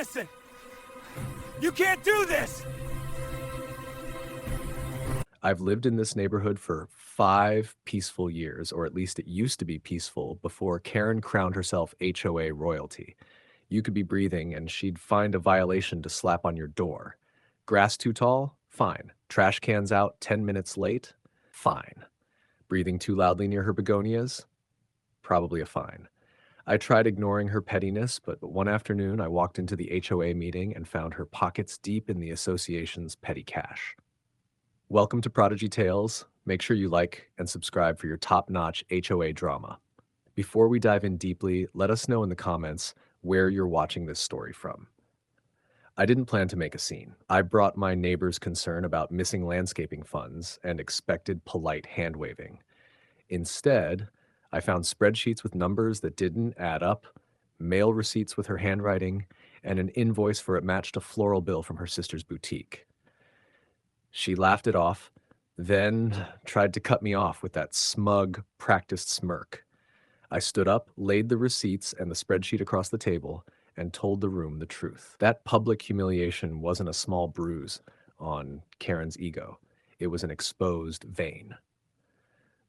innocent! You can't do this! I've lived in this neighborhood for 5 peaceful years, or at least it used to be peaceful before Karen crowned herself HOA royalty. You could be breathing and she'd find a violation to slap on your door. Grass too tall? Fine. Trash cans out 10 minutes late? Fine. Breathing too loudly near her begonias? Probably a fine. I tried ignoring her pettiness, but one afternoon I walked into the HOA meeting and found her pockets deep in the association's petty cash. Welcome to Prodigy Tales. Make sure you like and subscribe for your top-notch HOA drama. Before we dive in deeply, let us know in the comments where you're watching this story from. I didn't plan to make a scene. I brought my neighbor's concern about missing landscaping funds and expected polite hand-waving. Instead, I found spreadsheets with numbers that didn't add up, mail receipts with her handwriting, and an invoice for it matched a floral bill from her sister's boutique. She laughed it off, then tried to cut me off with that smug, practiced smirk. I stood up, laid the receipts and the spreadsheet across the table, and told the room the truth. That public humiliation wasn't a small bruise on Karen's ego. It was an exposed vein.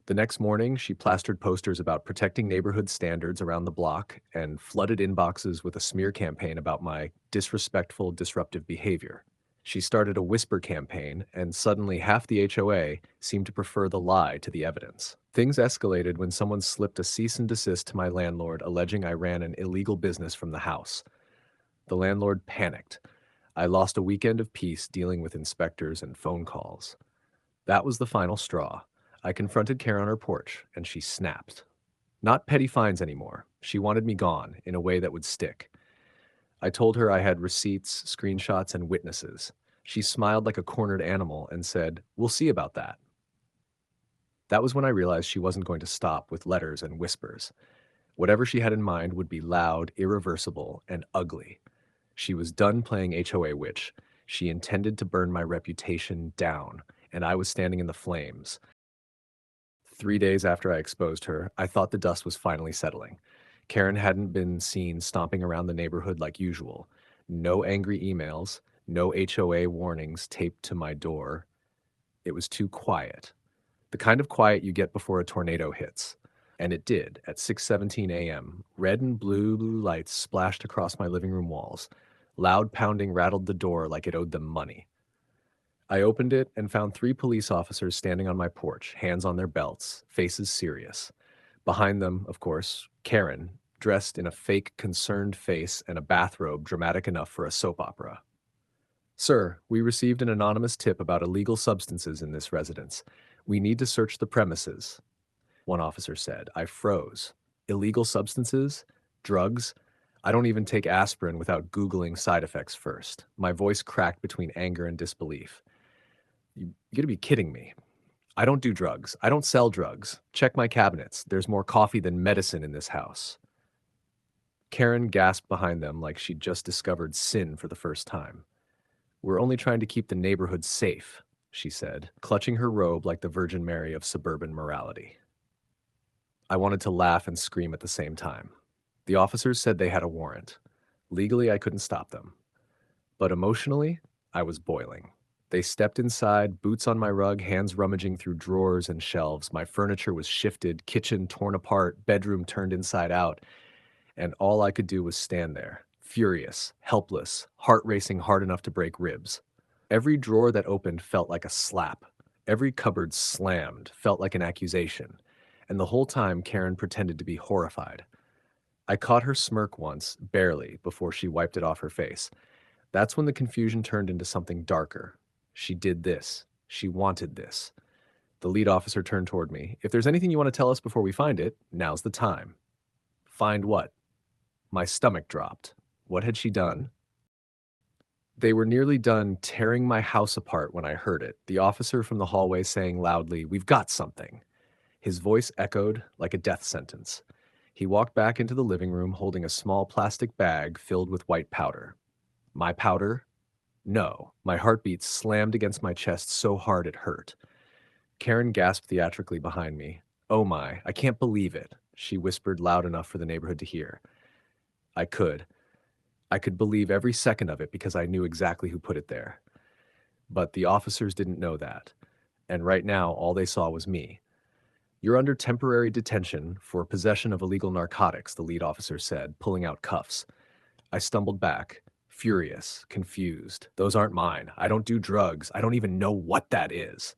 The next morning, she plastered posters about protecting neighborhood standards around the block and flooded inboxes with a smear campaign about my disrespectful, disruptive behavior. She started a whisper campaign, and suddenly half the HOA seemed to prefer the lie to the evidence. Things escalated when someone slipped a cease and desist to my landlord alleging I ran an illegal business from the house. The landlord panicked. I lost a weekend of peace dealing with inspectors and phone calls. That was the final straw. I confronted Karen on her porch, and she snapped. Not petty fines anymore. She wanted me gone in a way that would stick. I told her I had receipts, screenshots, and witnesses. She smiled like a cornered animal and said, "We'll see about that." That was when I realized she wasn't going to stop with letters and whispers. Whatever she had in mind would be loud, irreversible, and ugly. She was done playing HOA witch. She intended to burn my reputation down, and I was standing in the flames. 3 days after I exposed her, I thought the dust was finally settling. Karen hadn't been seen stomping around the neighborhood like usual. No angry emails, no HOA warnings taped to my door. It was too quiet. The kind of quiet you get before a tornado hits. And it did at 6:17 a.m. Red and blue lights splashed across my living room walls. Loud pounding rattled the door like it owed them money. I opened it and found 3 police officers standing on my porch, hands on their belts, faces serious. Behind them, of course, Karen, dressed in a fake concerned face and a bathrobe dramatic enough for a soap opera. "Sir, we received an anonymous tip about illegal substances in this residence. We need to search the premises," one officer said. I froze. Illegal substances? Drugs? I don't even take aspirin without Googling side effects first. My voice cracked between anger and disbelief. You gotta be kidding me. I don't do drugs. I don't sell drugs. Check my cabinets. There's more coffee than medicine in this house. Karen gasped behind them like she'd just discovered sin for the first time. "We're only trying to keep the neighborhood safe," she said, clutching her robe like the Virgin Mary of suburban morality. I wanted to laugh and scream at the same time. The officers said they had a warrant. Legally, I couldn't stop them. But emotionally, I was boiling. They stepped inside, boots on my rug, hands rummaging through drawers and shelves. My furniture was shifted, kitchen torn apart, bedroom turned inside out, and all I could do was stand there, furious, helpless, heart racing hard enough to break ribs. Every drawer that opened felt like a slap. Every cupboard slammed felt like an accusation. And the whole time, Karen pretended to be horrified. I caught her smirk once, barely, before she wiped it off her face. That's when the confusion turned into something darker. She did this. She wanted this. The lead officer turned toward me. "If there's anything you want to tell us before we find it, now's the time." Find what? My stomach dropped. What had she done? They were nearly done tearing my house apart when I heard it, the officer from the hallway saying loudly, "We've got something." His voice echoed like a death sentence. He walked back into the living room holding a small plastic bag filled with white powder. My powder? No. My heartbeat slammed against my chest so hard it hurt. Karen gasped theatrically behind me. "Oh my, I can't believe it," she whispered loud enough for the neighborhood to hear. I could. I could believe every second of it because I knew exactly who put it there. But the officers didn't know that, and right now all they saw was me. "You're under temporary detention for possession of illegal narcotics," the lead officer said, pulling out cuffs. I stumbled back, furious, confused. "Those aren't mine. I don't do drugs. I don't even know what that is."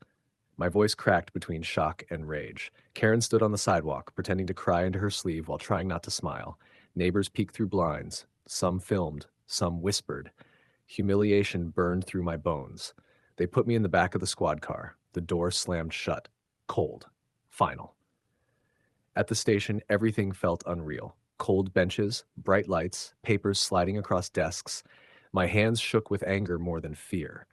My voice cracked between shock and rage. Karen stood on the sidewalk, pretending to cry into her sleeve while trying not to smile. Neighbors peeked through blinds. Some filmed, some whispered. Humiliation burned through my bones. They put me in the back of the squad car. The door slammed shut. Cold. Final. At the station, everything felt unreal. Cold benches, bright lights, papers sliding across desks. My hands shook with anger more than fear.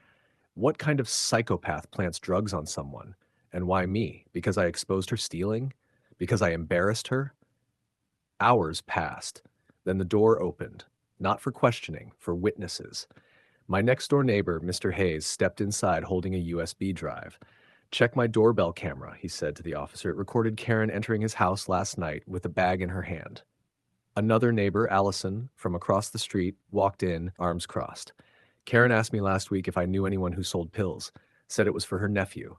What kind of psychopath plants drugs on someone? And why me? Because I exposed her stealing? Because I embarrassed her? Hours passed. Then the door opened. Not for questioning, for witnesses. My next-door neighbor, Mr. Hayes, stepped inside holding a USB drive. "Check my doorbell camera," he said to the officer. "It recorded Karen entering his house last night with a bag in her hand." Another neighbor, Allison, from across the street, walked in, arms crossed. "Karen asked me last week if I knew anyone who sold pills. Said it was for her nephew."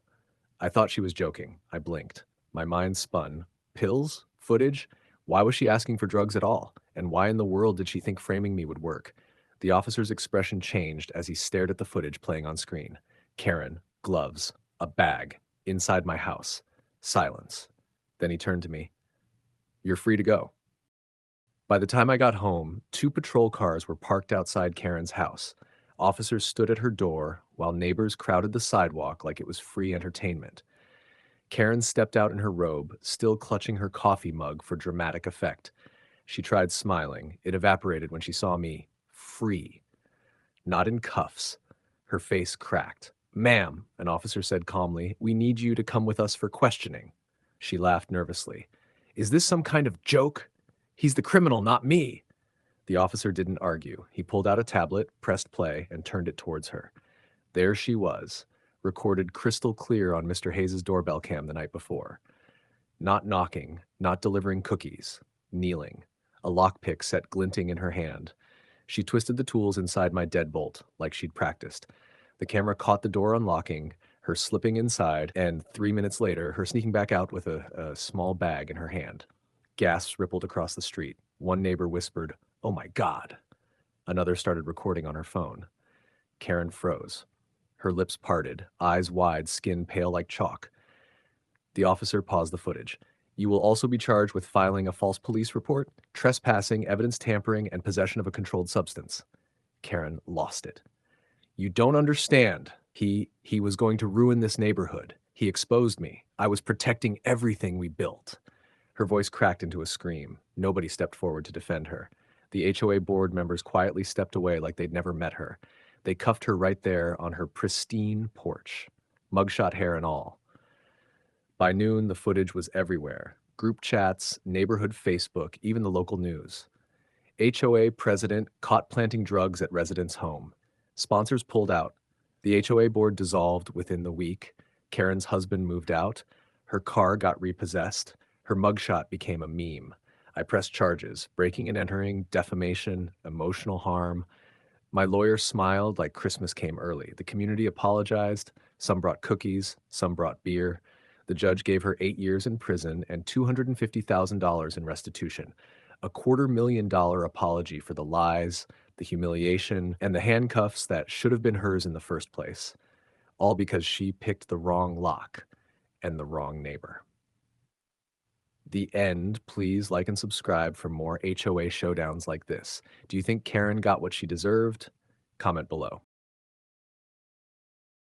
I thought she was joking. I blinked. My mind spun. Pills? Footage? Why was she asking for drugs at all? And why in the world did she think framing me would work? The officer's expression changed as he stared at the footage playing on screen. Karen, gloves, a bag, inside my house. Silence. Then he turned to me. "You're free to go." By the time I got home, 2 patrol cars were parked outside Karen's house. Officers stood at her door while neighbors crowded the sidewalk like it was free entertainment. Karen stepped out in her robe, still clutching her coffee mug for dramatic effect. She tried smiling. It evaporated when she saw me. Free. Not in cuffs. Her face cracked. "Ma'am," an officer said calmly, "we need you to come with us for questioning." She laughed nervously. "Is this some kind of joke? He's the criminal, not me." The officer didn't argue. He pulled out a tablet, pressed play, and turned it towards her. There she was, recorded crystal clear on Mr. Hayes' doorbell cam the night before. Not knocking, not delivering cookies, kneeling, a lockpick set glinting in her hand. She twisted the tools inside my deadbolt, like she'd practiced. The camera caught the door unlocking, her slipping inside, and 3 minutes later, her sneaking back out with a small bag in her hand. Gasps rippled across the street. One neighbor whispered, "Oh my God." Another started recording on her phone. Karen froze. Her lips parted, eyes wide, skin pale like chalk. The officer paused the footage. "You will also be charged with filing a false police report, trespassing, evidence tampering, and possession of a controlled substance." Karen lost it. "You don't understand. He was going to ruin this neighborhood. He exposed me. I was protecting everything we built." Her voice cracked into a scream. Nobody stepped forward to defend her. The HOA board members quietly stepped away like they'd never met her. They cuffed her right there on her pristine porch, mugshot hair and all. By noon, the footage was everywhere. Group chats, neighborhood Facebook, even the local news. HOA president caught planting drugs at resident's home. Sponsors pulled out. The HOA board dissolved within the week. Karen's husband moved out. Her car got repossessed. Her mugshot became a meme. I pressed charges, breaking and entering, defamation, emotional harm. My lawyer smiled like Christmas came early. The community apologized. Some brought cookies, some brought beer. The judge gave her 8 years in prison and $250,000 in restitution. A $250,000 apology for the lies, the humiliation, and the handcuffs that should have been hers in the first place. All because she picked the wrong lock and the wrong neighbor. The end. Please like and subscribe for more HOA showdowns like this. Do you think Karen got what she deserved? Comment below.